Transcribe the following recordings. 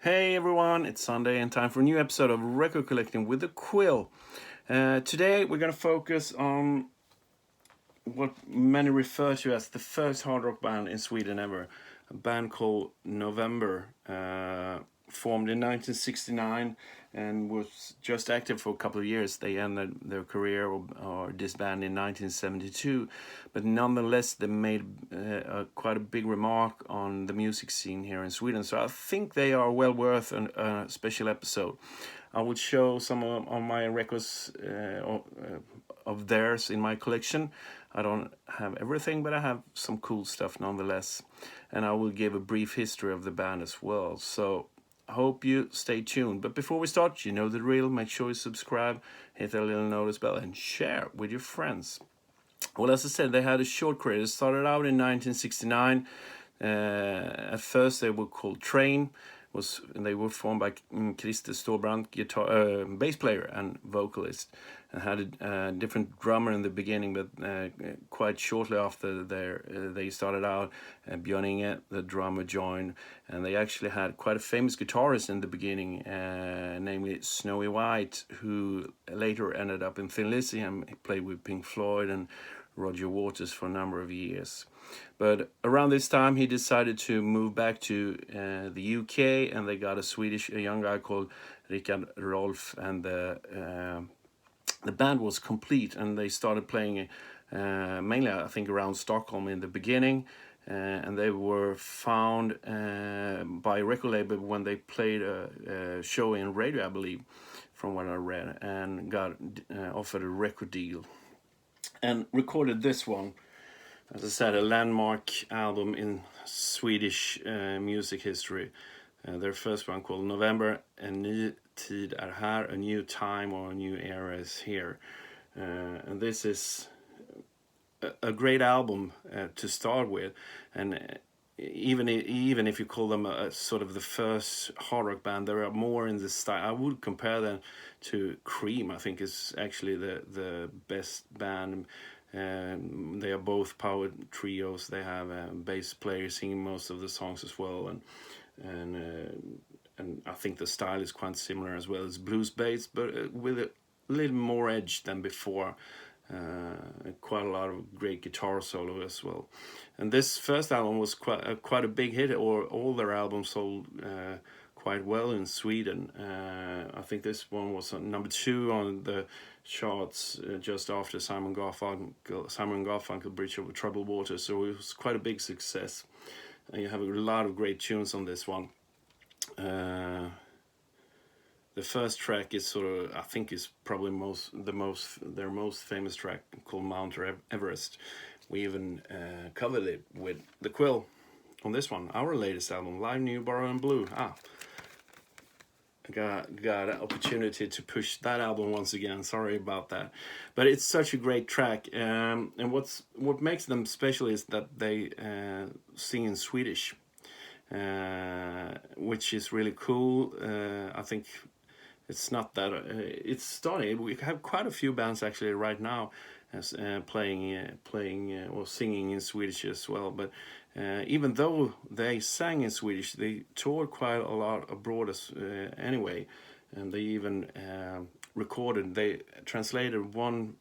Hey everyone, it's Sunday and time for a new episode of Record Collecting with the Quill. Today we're going to focus on what many refer to as the first hard rock band in Sweden ever. A band called November, formed in 1969 and was just active for a couple of years. They ended their career or disbanded in 1972, but nonetheless they made quite a big remark on the music scene here in Sweden. So I think they are well worth a special episode. I would show some of my records of theirs in my collection. I don't have everything, but I have some cool stuff nonetheless. And I will give a brief history of the band as well. So I hope you stay tuned. But before we start, you know the drill. Make sure you subscribe, hit that little notice bell, and share with your friends. Well, as I said, they had a short career. They started out in 1969. At first, they were called Train. They were formed by Christer Storbrandt, bass player and vocalist, and had a different drummer in the beginning, but quite shortly after they started out, Björn Inge, the drummer, joined, and they actually had quite a famous guitarist in the beginning, namely Snowy White, who later ended up in Thin Lizzy and played with Pink Floyd and Roger Waters for a number of years. But around this time he decided to move back to the UK, and they got a young guy called Richard Rolf, and the band was complete, and they started playing mainly I think around Stockholm in the beginning, and they were found by a record label when they played a show in radio, I believe, from what I read, and got offered a record deal and recorded this one. As I said, a landmark album in Swedish music history. Their first one called November, En ny tid är här, a new time or a new era is here. And this is a great album to start with. And even if you call them a sort of the first hard rock band, there are more in the style. I would compare them to Cream. I think is actually the best band. They are both power trios. They have a bass player singing most of the songs as well, and I think the style is quite similar as well. It's blues based, but with a little more edge than before. Quite a lot of great guitar solo as well. And this first album was quite a big hit, or all their albums sold quite well in Sweden. I think this one was number 2 on the charts just after Simon Garfunkel Bridge Over Troubled Water, so it was quite a big success. And you have a lot of great tunes on this one. The first track is I think is probably their most famous track, called Mount Everest. We even covered it with the Quill on this one, our latest album, Live New Borrow and Blue. Got an opportunity to push that album once again. Sorry about that, but it's such a great track. And what makes them special is that they sing in Swedish, which is really cool. I think it's not that it's starting. We have quite a few bands actually right now as playing or singing in Swedish as well. But even though they sang in Swedish, they toured quite a lot abroad anyway, and they even recorded. They translated one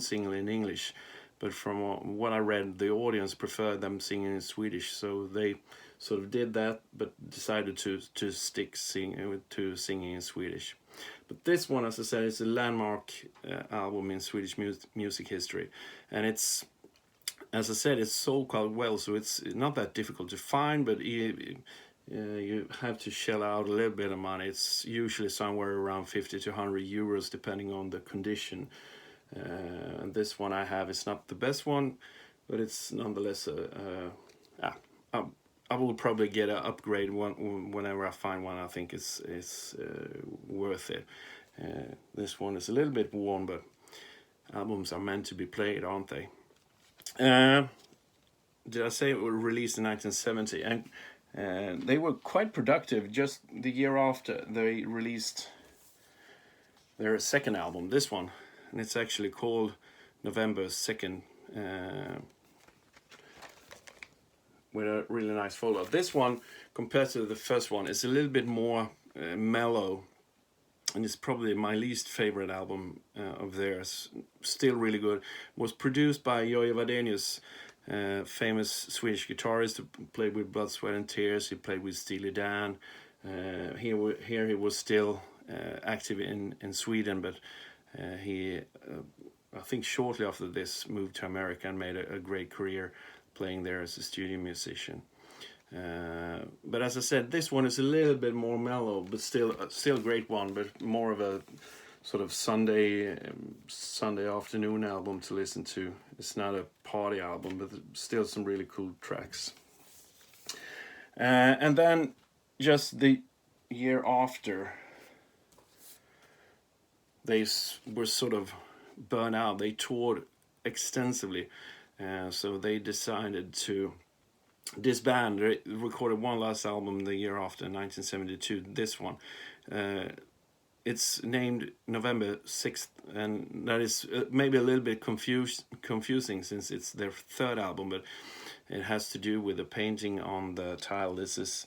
single in English, but from what I read, the audience preferred them singing in Swedish, so they sort of did that, but decided to stick to singing in Swedish. But this one, as I said, is a landmark album in Swedish music history, and it's, as I said, it's sold quite well, so it's not that difficult to find, but you have to shell out a little bit of money. It's usually somewhere around 50 to 100 euros depending on the condition. And this one I have is not the best one, but it's nonetheless I will probably get an upgrade one whenever I find one I think is worth it. This one is a little bit worn, but albums are meant to be played, aren't they? Did I say it was released in 1970? And they were quite productive. Just the year after, they released their second album, this one, and it's actually called November 2nd. with a really nice follow. This one, compared to the first one, is a little bit more mellow, and it's probably my least favorite album of theirs. Still really good. Was produced by Jojje Wadenius, famous Swedish guitarist who played with Blood, Sweat and Tears. He played with Steely Dan. Here he was still active in Sweden, but he, I think shortly after this, moved to America and made a great career playing there as a studio musician. But as I said, this one is a little bit more mellow, but still a great one, but more of a sort of Sunday afternoon album to listen to. It's not a party album, but still some really cool tracks. And then just the year after, they were sort of burnt out. They toured extensively, so they decided to disband. They recorded one last album the year after, 1972. This one, it's named November 6th, and that is maybe a little bit confusing since it's their third album, but it has to do with the painting on the tile. This is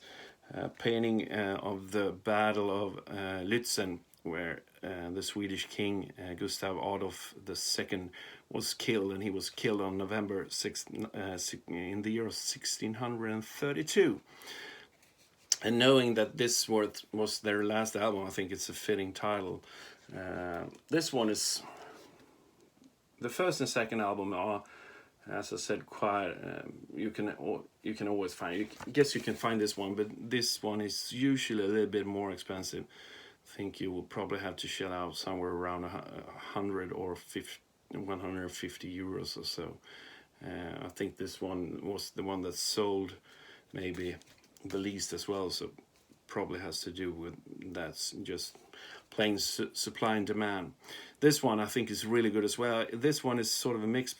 a painting of the Battle of Lützen, where the Swedish king Gustav Adolf II was killed, and he was killed on November 6th in the year of 1632. And knowing that this was their last album, I think it's a fitting title. This one is, the first and second album are, as I said, quite. You can always find. I guess you can find this one, but this one is usually a little bit more expensive. I think you will probably have to shell out somewhere around 100 or 150 euros or so. I think this one was the one that sold maybe the least as well, so probably has to do with that's just plain supply and demand. This one I think is really good as well. This one is sort of a mix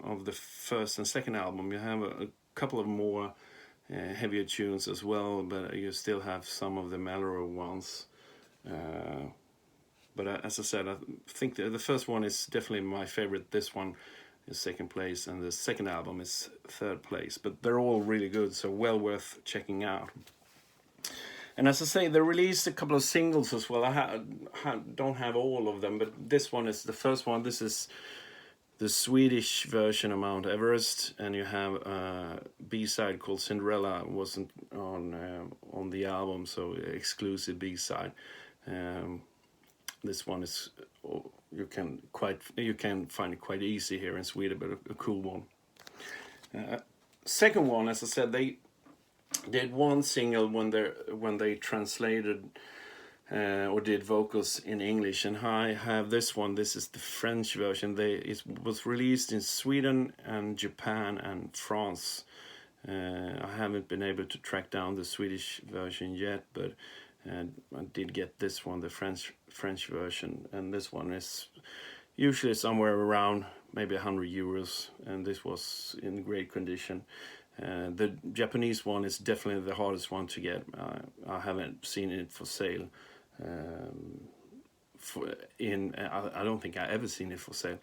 of the first and second album. You have a couple of more heavier tunes as well, but you still have some of the mellower ones. But as I said, I think the first one is definitely my favorite. This one is second place, and the second album is third place. But they're all really good, so well worth checking out. And as I say, they released a couple of singles as well. I don't have all of them, but this one is the first one. This is the Swedish version of Mount Everest, and you have a B-side called Cinderella. Wasn't on the album, so exclusive B-side. This one is you can find it quite easy here in Sweden, but a cool one. Second one, as I said, they did one single when they translated or did vocals in English, and I have this one. This is the French version. It was released in Sweden and Japan and France. I haven't been able to track down the Swedish version yet, but I did get this one, the French version, and this one is usually somewhere around maybe 100 euros, and this was in great condition. The Japanese one is definitely the hardest one to get. I haven't seen it for sale. I don't think I ever seen it for sale,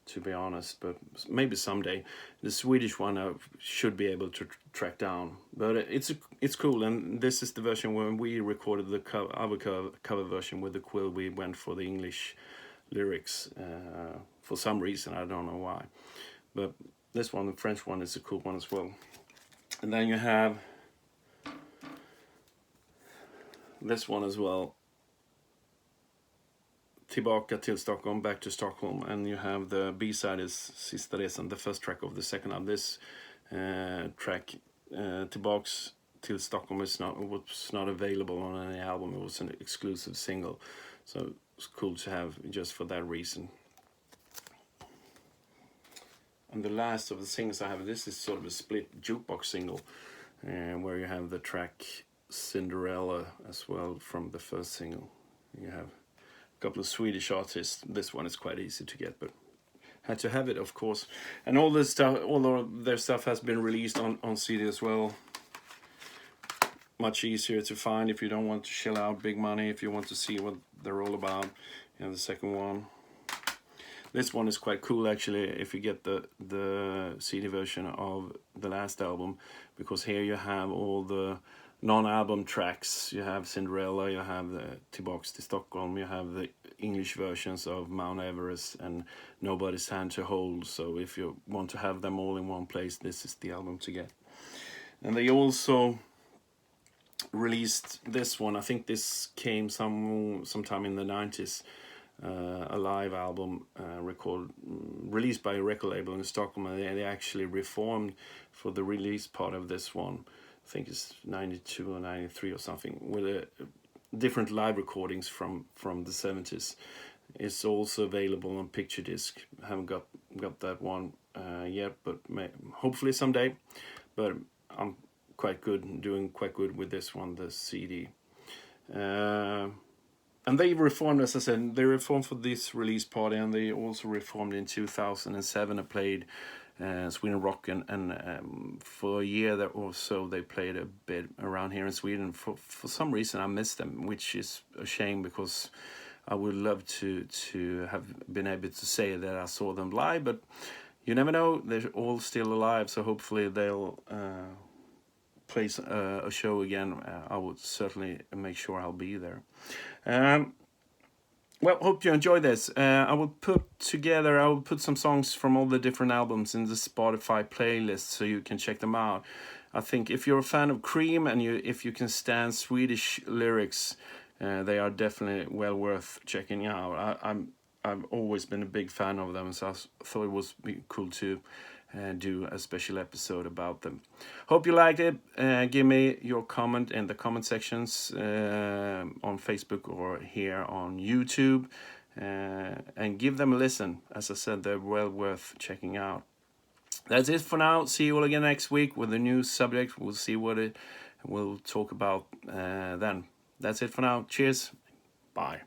to be honest, but maybe someday. The Swedish one I should be able to track down, but it's cool. And this is the version when we recorded the cover version with the QUILL. We went for the English lyrics for some reason, I don't know why, but this one, the French one, is a cool one as well. And then you have this one as well, Tillbaka till Stockholm, Back to Stockholm, and you have the B-side is Sista Resan, the first track of the second album. This track, Tillbaks till Stockholm, was not available on any album. It was an exclusive single, so it's cool to have just for that reason. And the last of the singles I have, this is sort of a split jukebox single, where you have the track Cinderella as well from the first single. You have a couple of Swedish artists. This one is quite easy to get, but had to have it, of course. And all this stuff, all of their stuff has been released on CD as well. Much easier to find if you don't want to shell out big money, if you want to see what they're all about. You have the second one. This one is quite cool actually if you get the CD version of the last album, because here you have all the non-album tracks. You have Cinderella, you have the Tillbaks till Stockholm, you have the English versions of Mount Everest and Nobody's Hand to Hold. So if you want to have them all in one place, this is the album to get. And they also released this one. I think this came sometime in the 90s. A live album released by a record label in Stockholm, and they actually reformed for the release part of this one. I think it's 92 or 93 or something, with different live recordings from the 70s. It's also available on picture disc. I haven't got that one yet, but hopefully someday. But I'm doing quite good with this one, the CD. And they reformed, as I said, they reformed for this release party, and they also reformed in 2007. I played Sweden Rock, and for a year or so they played a bit around here in Sweden. For some reason I missed them, which is a shame, because I would love to have been able to say that I saw them live, but you never know, they're all still alive, so hopefully they'll play a show again. I would certainly make sure I'll be there. Well, hope you enjoy this. I will put some songs from all the different albums in the Spotify playlist so you can check them out. I think if you're a fan of Cream and if you can stand Swedish lyrics, they are definitely well worth checking out. I've always been a big fan of them, so I thought it was cool to do a special episode about them. Hope you liked it. Give me your comment in the comment sections on Facebook or here on YouTube, and give them a listen. As I said, they're well worth checking out. That's it for now. See you all again next week with a new subject. We'll see what we'll talk about then. That's it for now. Cheers. Bye.